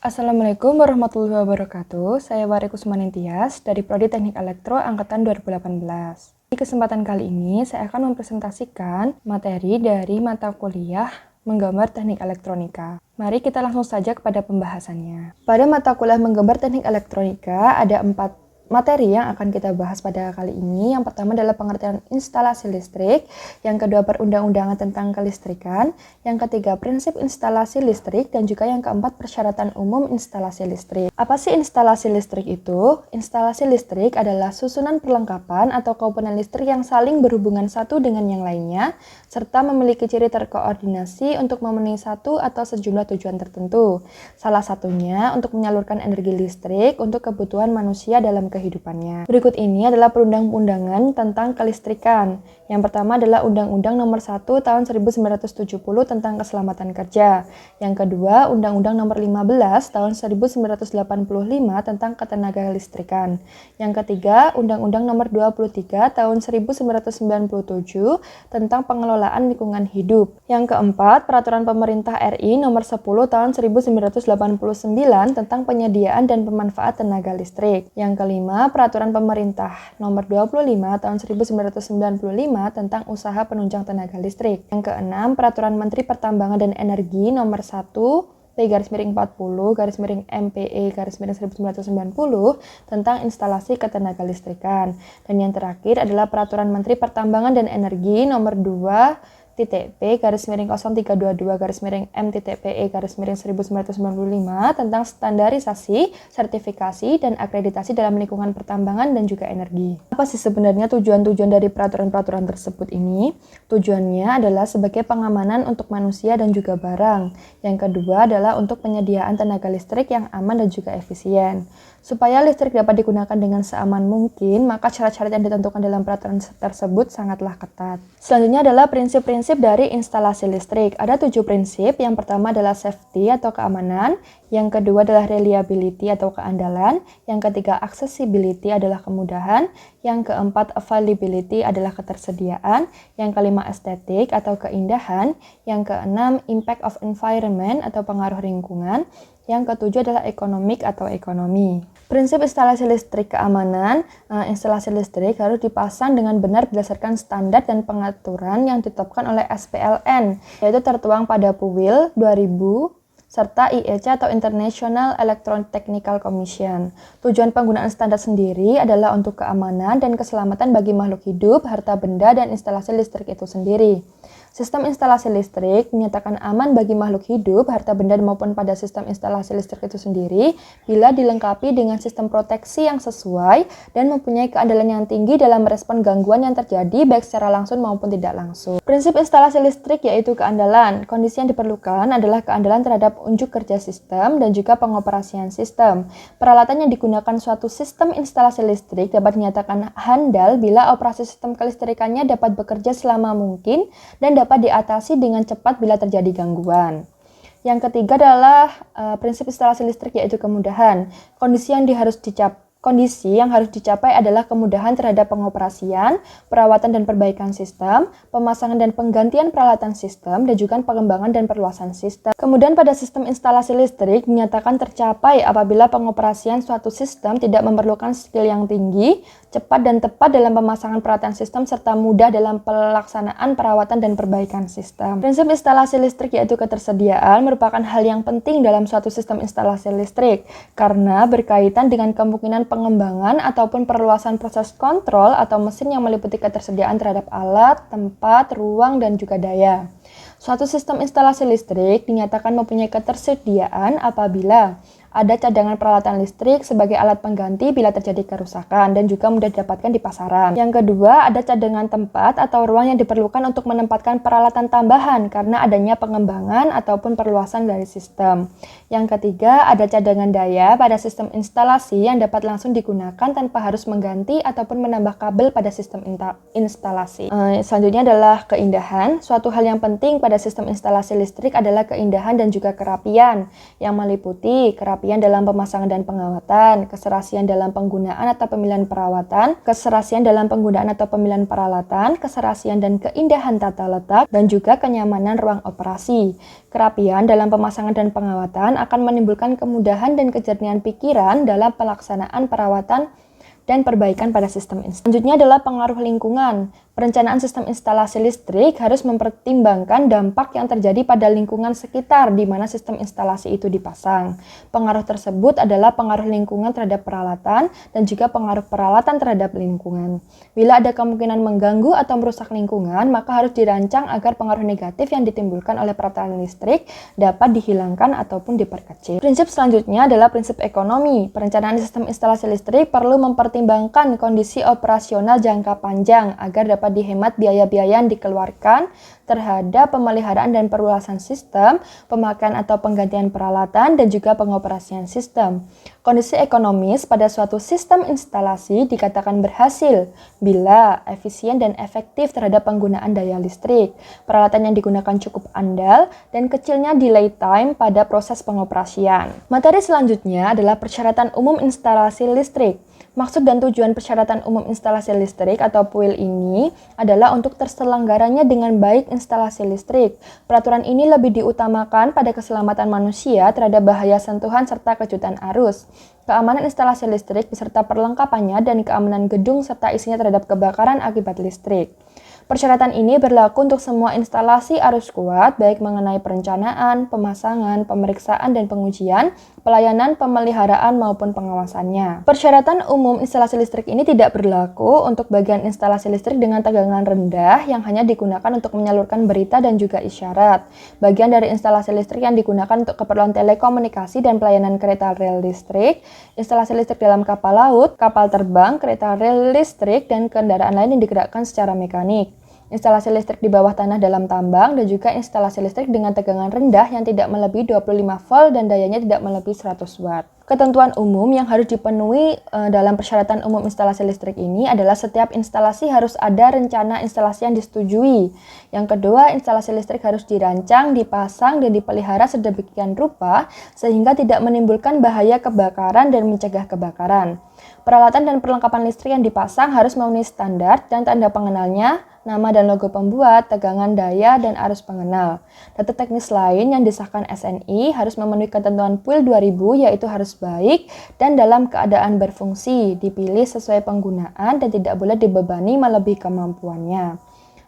Assalamualaikum warahmatullahi wabarakatuh. Saya Wari Kusmanitias dari Prodi Teknik Elektro Angkatan 2018. Di kesempatan kali ini, saya akan mempresentasikan materi dari mata kuliah Menggambar Teknik Elektronika. Mari kita langsung saja kepada pembahasannya. Pada mata kuliah Menggambar Teknik Elektronika, ada 4 materi yang akan kita bahas pada kali ini. Yang pertama adalah pengertian instalasi listrik, yang kedua perundang-undangan tentang kelistrikan, yang ketiga prinsip instalasi listrik, dan juga yang keempat persyaratan umum instalasi listrik. Apa sih instalasi listrik itu? Instalasi listrik adalah susunan perlengkapan atau komponen listrik yang saling berhubungan satu dengan yang lainnya, serta memiliki ciri terkoordinasi untuk memenuhi satu atau sejumlah tujuan tertentu. Salah satunya untuk menyalurkan energi listrik untuk kebutuhan manusia dalam kehidupannya. Berikut ini adalah perundang-undangan tentang kelistrikan. Yang pertama adalah Undang-Undang Nomor 1 Tahun 1970 tentang Keselamatan Kerja. Yang kedua, Undang-Undang Nomor 15 Tahun 1985 tentang Ketenagalistrikan. Yang ketiga, Undang-Undang Nomor 23 Tahun 1997 tentang Pengelolaan Lingkungan Hidup. Yang keempat, Peraturan Pemerintah RI Nomor 10 Tahun 1989 tentang Penyediaan dan Pemanfaat Tenaga Listrik. Yang kelima, Peraturan Pemerintah Nomor 25 Tahun 1995 tentang Usaha Penunjang Tenaga Listrik. Yang keenam, Peraturan Menteri Pertambangan dan Energi Nomor 1 P/40/MPE/1990 tentang instalasi ketenagalistrikan. Dan yang terakhir adalah Peraturan Menteri Pertambangan dan Energi Nomor 2 P/032/M.PE/1995 tentang standarisasi, sertifikasi, dan akreditasi dalam lingkungan pertambangan dan juga energi. Apa sih sebenarnya tujuan-tujuan dari peraturan-peraturan tersebut ini? Tujuannya adalah sebagai pengamanan untuk manusia dan juga barang. Yang kedua adalah untuk penyediaan tenaga listrik yang aman dan juga efisien. Supaya listrik dapat digunakan dengan seaman mungkin, maka syarat-syarat yang ditentukan dalam peraturan tersebut sangatlah ketat. Selanjutnya adalah prinsip-prinsip dari instalasi listrik. Ada 7 prinsip. Yang pertama adalah safety atau keamanan. Yang kedua adalah reliability atau keandalan. Yang ketiga accessibility adalah kemudahan. Yang keempat availability adalah ketersediaan. Yang kelima estetik atau keindahan. Yang keenam impact of environment atau pengaruh lingkungan. Yang ketujuh adalah economic atau ekonomi. Prinsip instalasi listrik keamanan, instalasi listrik harus dipasang dengan benar berdasarkan standar dan pengaturan yang ditetapkan oleh SPLN, yaitu tertuang pada PUWIL 2000 serta IEC atau International Electrotechnical Commission. Tujuan penggunaan standar sendiri adalah untuk keamanan dan keselamatan bagi makhluk hidup, harta benda, dan instalasi listrik itu sendiri. Sistem instalasi listrik dinyatakan aman bagi makhluk hidup, harta benda maupun pada sistem instalasi listrik itu sendiri bila dilengkapi dengan sistem proteksi yang sesuai dan mempunyai keandalan yang tinggi dalam merespon gangguan yang terjadi baik secara langsung maupun tidak langsung. Prinsip instalasi listrik yaitu keandalan. Kondisi yang diperlukan adalah keandalan terhadap unjuk kerja sistem dan juga pengoperasian sistem. Peralatan yang digunakan suatu sistem instalasi listrik dapat dinyatakan handal bila operasi sistem kelistrikannya dapat bekerja selama mungkin dan dapat diatasi dengan cepat bila terjadi gangguan. Yang ketiga adalah prinsip instalasi listrik yaitu kemudahan. Kondisi yang harus dicapai adalah kemudahan terhadap pengoperasian, perawatan dan perbaikan sistem, pemasangan dan penggantian peralatan sistem, dan juga pengembangan dan perluasan sistem. Kemudian pada sistem instalasi listrik dinyatakan tercapai apabila pengoperasian suatu sistem tidak memerlukan skill yang tinggi, cepat dan tepat dalam pemasangan peralatan sistem, serta mudah dalam pelaksanaan perawatan dan perbaikan sistem. Prinsip instalasi listrik yaitu ketersediaan merupakan hal yang penting dalam suatu sistem instalasi listrik, karena berkaitan dengan kemungkinan pengembangan ataupun perluasan proses kontrol atau mesin yang meliputi ketersediaan terhadap alat, tempat, ruang, dan juga daya. Suatu sistem instalasi listrik dinyatakan mempunyai ketersediaan apabila ada cadangan peralatan listrik sebagai alat pengganti bila terjadi kerusakan dan juga mudah didapatkan di pasaran. Yang kedua, ada cadangan tempat atau ruang yang diperlukan untuk menempatkan peralatan tambahan karena adanya pengembangan ataupun perluasan dari sistem. Yang ketiga, ada cadangan daya pada sistem instalasi yang dapat langsung digunakan tanpa harus mengganti ataupun menambah kabel pada sistem instalasi. Selanjutnya adalah keindahan. Suatu hal yang penting pada sistem instalasi listrik adalah keindahan dan juga kerapian yang meliputi kerapian kerapian dalam pemasangan dan pengawatan, keserasian dalam penggunaan atau pemilihan perawatan, keserasian dalam penggunaan atau pemilihan peralatan, keserasian dan keindahan tata letak, dan juga kenyamanan ruang operasi. Kerapian dalam pemasangan dan pengawatan akan menimbulkan kemudahan dan kejernihan pikiran dalam pelaksanaan perawatan dan perbaikan pada sistem instalasi. Selanjutnya adalah pengaruh lingkungan. Perencanaan sistem instalasi listrik harus mempertimbangkan dampak yang terjadi pada lingkungan sekitar di mana sistem instalasi itu dipasang. Pengaruh tersebut adalah pengaruh lingkungan terhadap peralatan dan juga pengaruh peralatan terhadap lingkungan. Bila ada kemungkinan mengganggu atau merusak lingkungan, maka harus dirancang agar pengaruh negatif yang ditimbulkan oleh peralatan listrik dapat dihilangkan ataupun diperkecil. Prinsip selanjutnya adalah prinsip ekonomi. Perencanaan sistem instalasi listrik perlu mempertimbangkan kondisi operasional jangka panjang agar dapat dihemat biaya-biaya yang dikeluarkan terhadap pemeliharaan dan perluasan sistem, pemakaian atau penggantian peralatan, dan juga pengoperasian sistem. Kondisi ekonomis pada suatu sistem instalasi dikatakan berhasil bila efisien dan efektif terhadap penggunaan daya listrik, peralatan yang digunakan cukup andal, dan kecilnya delay time pada proses pengoperasian. Materi selanjutnya adalah persyaratan umum instalasi listrik. Maksud dan tujuan persyaratan umum instalasi listrik atau PUIL ini adalah untuk terselenggaranya dengan baik instalasi listrik. Peraturan ini lebih diutamakan pada keselamatan manusia terhadap bahaya sentuhan serta kejutan arus, keamanan instalasi listrik beserta perlengkapannya, dan keamanan gedung serta isinya terhadap kebakaran akibat listrik. Persyaratan ini berlaku untuk semua instalasi arus kuat, baik mengenai perencanaan, pemasangan, pemeriksaan dan pengujian, pelayanan, pemeliharaan maupun pengawasannya. Persyaratan umum instalasi listrik ini tidak berlaku untuk bagian instalasi listrik dengan tegangan rendah yang hanya digunakan untuk menyalurkan berita dan juga isyarat. Bagian dari instalasi listrik yang digunakan untuk keperluan telekomunikasi dan pelayanan kereta rel listrik, instalasi listrik dalam kapal laut, kapal terbang, kereta rel listrik, dan kendaraan lain yang digerakkan secara mekanik. Instalasi listrik di bawah tanah dalam tambang, dan juga instalasi listrik dengan tegangan rendah yang tidak melebihi 25 volt dan dayanya tidak melebihi 100 watt. Ketentuan umum yang harus dipenuhi dalam persyaratan umum instalasi listrik ini adalah setiap instalasi harus ada rencana instalasi yang disetujui. Yang kedua, instalasi listrik harus dirancang, dipasang, dan dipelihara sedemikian rupa sehingga tidak menimbulkan bahaya kebakaran dan mencegah kebakaran. Peralatan dan perlengkapan listrik yang dipasang harus memenuhi standar dan tanda pengenalnya, nama dan logo pembuat, tegangan daya, dan arus pengenal. Data teknis lain yang disahkan SNI harus memenuhi ketentuan PUIL 2000, yaitu harus baik dan dalam keadaan berfungsi, dipilih sesuai penggunaan, dan tidak boleh dibebani melebihi kemampuannya.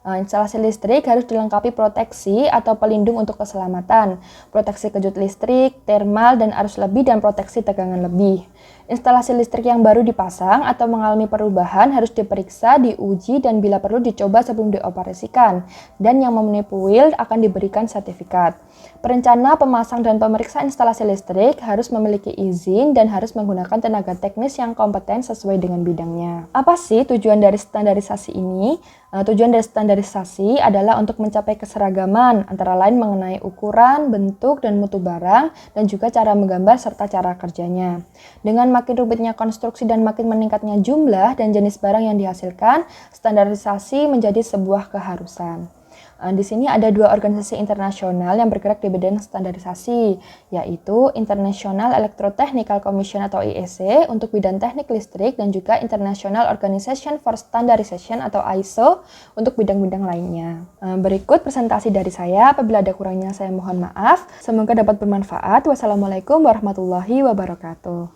Instalasi listrik harus dilengkapi proteksi atau pelindung untuk keselamatan, proteksi kejut listrik, termal dan arus lebih, dan proteksi tegangan lebih. Instalasi listrik yang baru dipasang atau mengalami perubahan harus diperiksa, diuji, dan bila perlu dicoba sebelum dioperasikan. Dan yang memenuhi PUIL akan diberikan sertifikat. Perencana, pemasang, dan pemeriksa instalasi listrik harus memiliki izin dan harus menggunakan tenaga teknis yang kompeten sesuai dengan bidangnya. Apa sih tujuan dari standarisasi ini? Tujuan dari standarisasi adalah untuk mencapai keseragaman, antara lain mengenai ukuran, bentuk, dan mutu barang, dan juga cara menggambar serta cara kerjanya. Dengan makin rumitnya konstruksi dan makin meningkatnya jumlah dan jenis barang yang dihasilkan, standarisasi menjadi sebuah keharusan. Di sini ada dua organisasi internasional yang bergerak di bidang standarisasi, yaitu International Electrotechnical Commission atau IEC untuk bidang teknik listrik, dan juga International Organization for Standardization atau ISO untuk bidang-bidang lainnya. Berikut presentasi dari saya, apabila ada kurangnya saya mohon maaf. Semoga dapat bermanfaat. Wassalamualaikum warahmatullahi wabarakatuh.